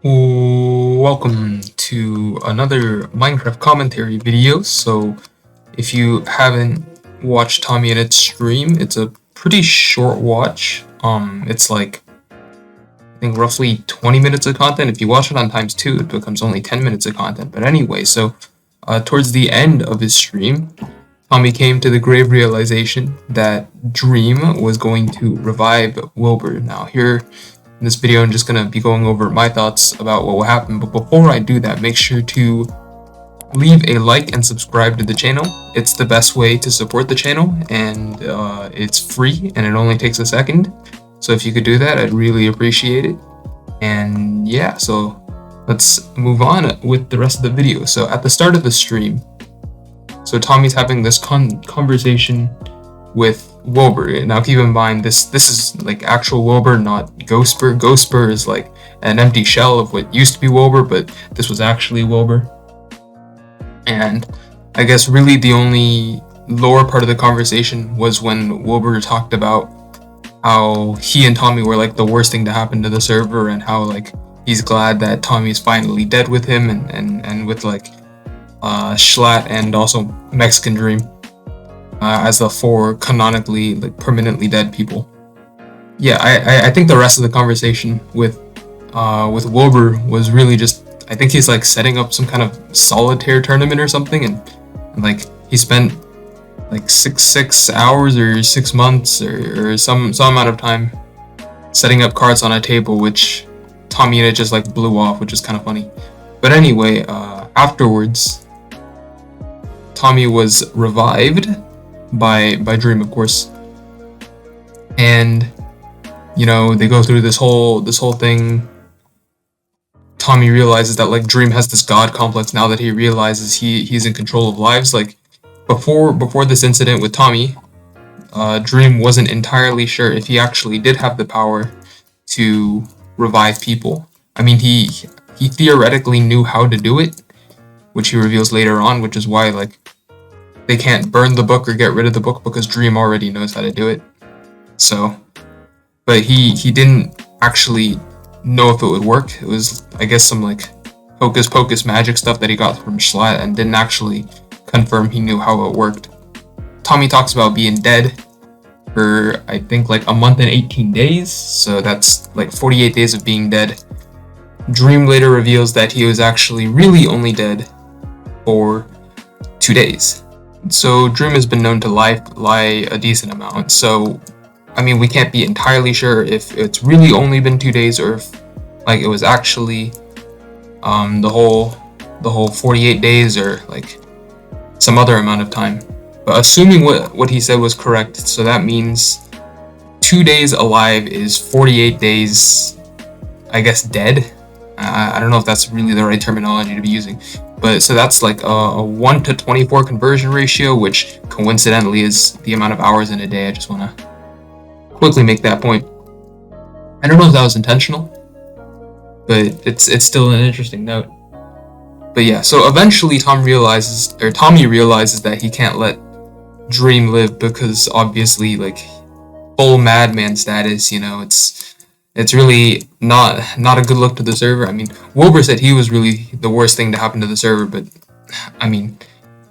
Welcome to another Minecraft commentary video. So if you haven't watched Tommyinnit's stream, it's a pretty short watch. It's like I think roughly 20 minutes of content. If you watch it on times 2, it becomes only 10 minutes of content. But anyway, so towards the end of his stream, Tommy came to the grave realization that Dream was going to revive Wilbur. Now here in this video, I'm just going to be going over my thoughts about what will happen. But before I do that, make sure to leave a like and subscribe to the channel. It's the best way to support the channel, and it's free and it only takes a second. So if you could do that, I'd really appreciate it. And yeah, so let's move on with the rest of the video. So at the start of the stream, so Tommy's having this conversation with Wilbur. Now keep in mind, this is like actual Wilbur, not Ghostbur. Ghostbur is like an empty shell of what used to be Wilbur, but this was actually Wilbur. And I guess really the only lower part of the conversation was when Wilbur talked about how he and Tommy were like the worst thing to happen to the server, and how like he's glad that Tommy's finally dead with him, and with like JSchlatt and also Mexican Dream as the 4 canonically like permanently dead people. Yeah, I think the rest of the conversation with Wilbur was really just, I think he's like setting up some kind of solitaire tournament or something, and like he spent like 6 hours or 6 months or some amount of time setting up cards on a table, which Tommyinnit just like blew off, which is kind of funny. But anyway, afterwards, Tommy was revived by Dream, of course, and you know, they go through this whole thing. Tommy realizes that like Dream has this god complex now that he realizes he's in control of lives. Like before this incident with Tommy, Dream wasn't entirely sure if he actually did have the power to revive people. I mean, he theoretically knew how to do it, which he reveals later on, which is why like they can't burn the book or get rid of the book, because Dream already knows how to do it. So, but he didn't actually know if it would work. It was, I guess, some like hocus pocus magic stuff that he got from Schlatt, and didn't actually confirm he knew how it worked. Tommy talks about being dead for, I think, like a month and 18 days. So that's like 48 days of being dead. Dream later reveals that he was actually really only dead for 2 days. So Dream has been known to lie a decent amount. So, I mean, we can't be entirely sure if it's really only been 2 days, or if like it was actually the whole 48 days, or like some other amount of time. But assuming what he said was correct, so that means 2 days alive is 48 days, I guess, dead. I don't know if that's really the right terminology to be using, but so that's like a 1 to 24 conversion ratio, which coincidentally is the amount of hours in a day. I just want to quickly make that point. I don't know if that was intentional, but it's still an interesting note. But yeah, so eventually Tommy realizes that he can't let Dream live, because obviously like full madman status, you know, it's really not a good look to the server. I mean, Wilbur said he was really the worst thing to happen to the server, but I mean,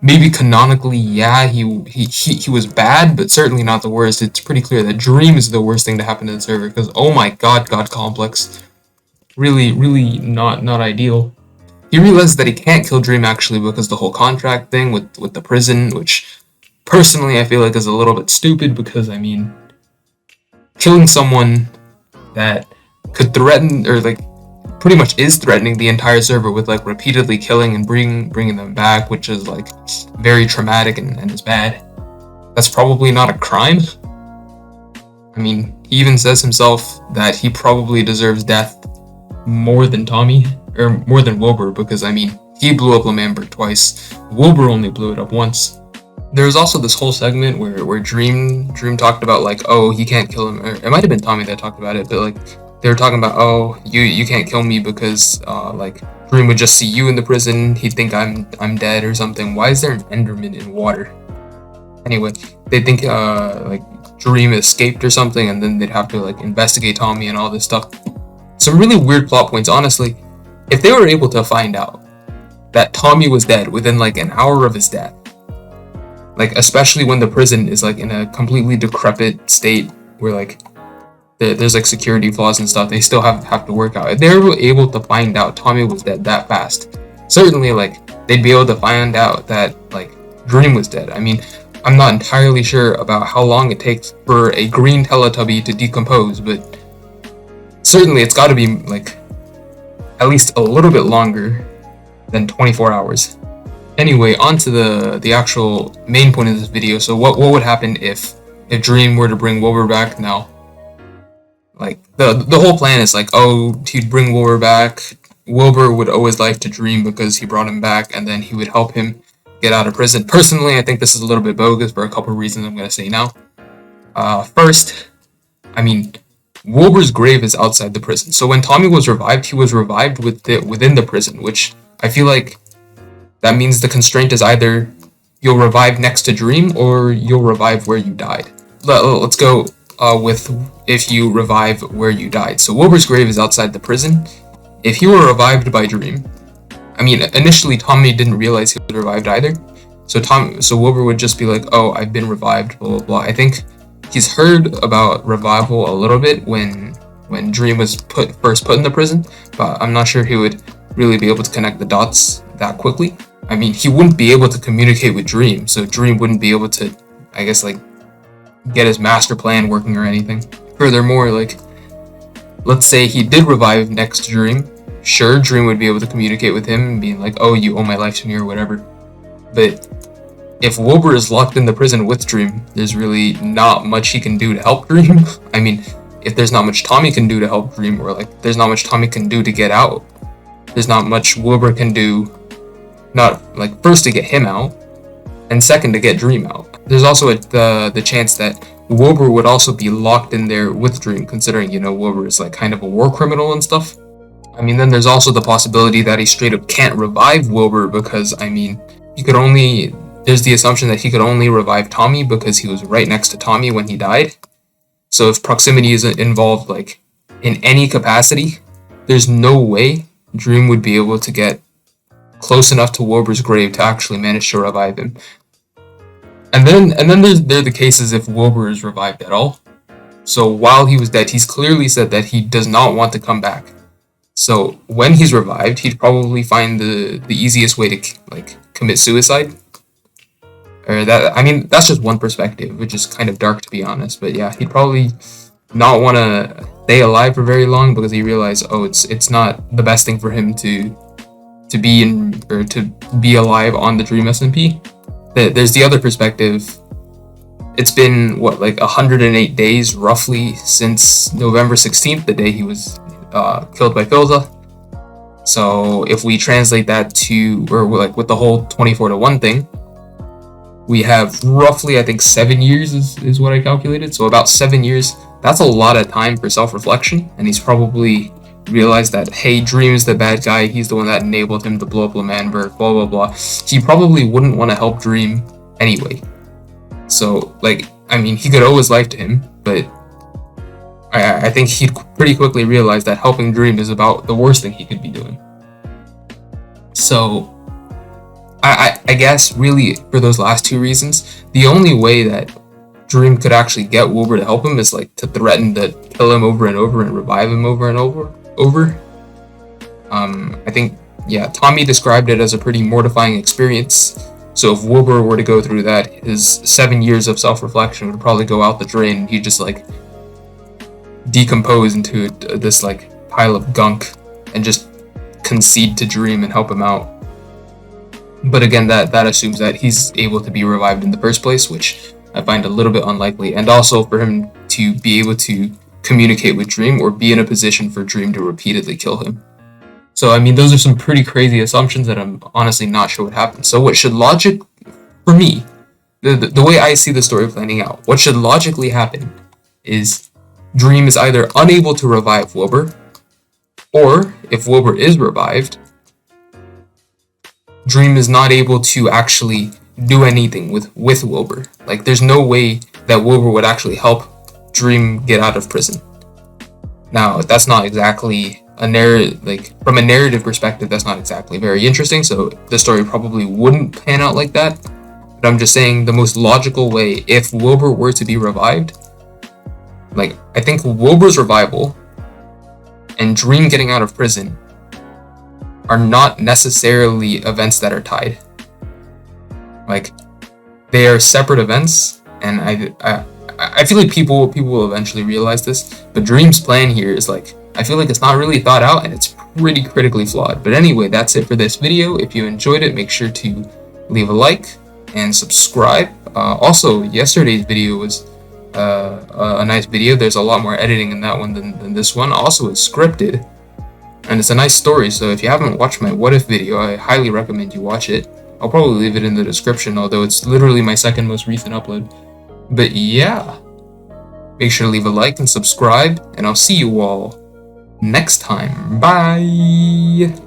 maybe canonically, yeah, he was bad, but certainly not the worst. It's pretty clear that Dream is the worst thing to happen to the server, because oh my god complex, really not ideal. He realizes that he can't kill Dream actually, because the whole contract thing with the prison, which personally I feel like is a little bit stupid, because I mean, killing someone that could threaten, or like pretty much is threatening the entire server with like repeatedly killing and bringing them back, which is like very traumatic and is bad. That's probably not a crime. I mean, he even says himself that he probably deserves death more than Tommy, or more than Wilbur, because I mean, he blew up Lamamberg twice. Wilbur only blew it up once. There was also this whole segment where Dream talked about like, oh, he can't kill him, or it might have been Tommy that talked about it, but like they were talking about, oh, you can't kill me because like Dream would just see you in the prison, he'd think I'm dead or something. Why is there an Enderman in water? Anyway, they think like Dream escaped or something, and then they'd have to like investigate Tommy and all this stuff. Some really weird plot points, honestly. if they were able to find out that Tommy was dead within like an hour of his death, like especially when the prison is like in a completely decrepit state where like there's like security flaws and stuff, they still have to work out. If they were able to find out Tommy was dead that fast, certainly like they'd be able to find out that like Dream was dead. I mean, I'm not entirely sure about how long it takes for a green Teletubby to decompose, but certainly it's got to be like at least a little bit longer than 24 hours. Anyway, on to the actual main point of this video. So what would happen if Dream were to bring Wilbur back now? Like the whole plan is like, oh, he'd bring Wilbur back. Wilbur would owe his life to Dream because he brought him back, and then he would help him get out of prison. Personally, I think this is a little bit bogus for a couple of reasons I'm going to say now. First, I mean, Wilbur's grave is outside the prison. So when Tommy was revived, he was revived within the prison, which I feel like that means the constraint is either you'll revive next to Dream or you'll revive where you died. Let's go with if you revive where you died. So Wilbur's grave is outside the prison. If he were revived by Dream, I mean, initially Tommy didn't realize he was revived either. So Wilbur would just be like, oh, I've been revived, blah, blah, blah. I think he's heard about revival a little bit when Dream was first put in the prison, but I'm not sure he would really be able to connect the dots that quickly. I mean, he wouldn't be able to communicate with Dream, so Dream wouldn't be able to, I guess, like, get his master plan working or anything. Furthermore, like, let's say he did revive next to Dream. Sure, Dream would be able to communicate with him, being like, oh, you owe my life to me or whatever. But if Wilbur is locked in the prison with Dream, there's really not much he can do to help Dream. I mean, if there's not much Tommy can do to help Dream, or like, there's not much Tommy can do to get out, there's not much Wilbur can do, not like first to get him out, and second to get Dream out. There's also the chance that Wilbur would also be locked in there with Dream, considering, you know, Wilbur is like kind of a war criminal and stuff. I mean, then there's also the possibility that he straight up can't revive Wilbur because, I mean, there's the assumption that he could only revive Tommy because he was right next to Tommy when he died. So if proximity is involved, like, in any capacity, there's no way Dream would be able to get close enough to Wilbur's grave to actually manage to revive him. And then there are the cases if Wilbur is revived at all. So while he was dead, he's clearly said that he does not want to come back. So when he's revived, he'd probably find the easiest way to like commit suicide. Or that, I mean, that's just one perspective, which is kind of dark to be honest. But yeah, he'd probably not want to stay alive for very long because he realized, oh, it's not the best thing for him to be alive on the Dream SMP. There's the other perspective. It's been what, like 108 days roughly since November 16th, the day he was killed by Filza. So if we translate that to, or like with the whole 24-to-1 thing, we have roughly, I think 7 years is what I calculated. So about 7 years. That's a lot of time for self-reflection, and he's probably realized that, hey, Dream's the bad guy, he's the one that enabled him to blow up L'Manberg, blah blah blah. He probably wouldn't want to help Dream anyway. So, like, I mean, he could owe his life to him, but I think he'd pretty quickly realize that helping Dream is about the worst thing he could be doing. So, I guess, really, for those last two reasons, the only way that Dream could actually get Wilbur to help him is, like, to threaten to kill him over and over and revive him over and over. I think, yeah, Tommy described it as a pretty mortifying experience. So if Wilbur were to go through that, his 7 years of self-reflection would probably go out the drain. He'd just, like, decompose into this, like, pile of gunk and just concede to Dream and help him out. But again, that assumes that he's able to be revived in the first place, which I find a little bit unlikely. And also for him to be able to communicate with Dream or be in a position for Dream to repeatedly kill him. So, I mean, those are some pretty crazy assumptions that I'm honestly not sure what happened. So what should logic, for me, the way I see the story planning out, what should logically happen is Dream is either unable to revive Wilbur, or if Wilbur is revived, Dream is not able to actually do anything with Wilbur. Like, there's no way that Wilbur would actually help Dream get out of prison. Now, that's not exactly a narrative, like from a narrative perspective, that's not exactly very interesting. So the story probably wouldn't pan out like that. But I'm just saying the most logical way, if Wilbur were to be revived, like I think Wilbur's revival and Dream getting out of prison are not necessarily events that are tied. Like they are separate events, and I feel like people will eventually realize this. But Dream's plan here is like, I feel like it's not really thought out, and it's pretty critically flawed. But anyway, that's it for this video. If you enjoyed it, make sure to leave a like and subscribe. Also, yesterday's video was a nice video. There's a lot more editing in that one than this one. Also, it's scripted, and it's a nice story. So if you haven't watched my what if video, I highly recommend you watch it. I'll probably leave it in the description, although it's literally my second most recent upload. But yeah, make sure to leave a like and subscribe, and I'll see you all next time. Bye!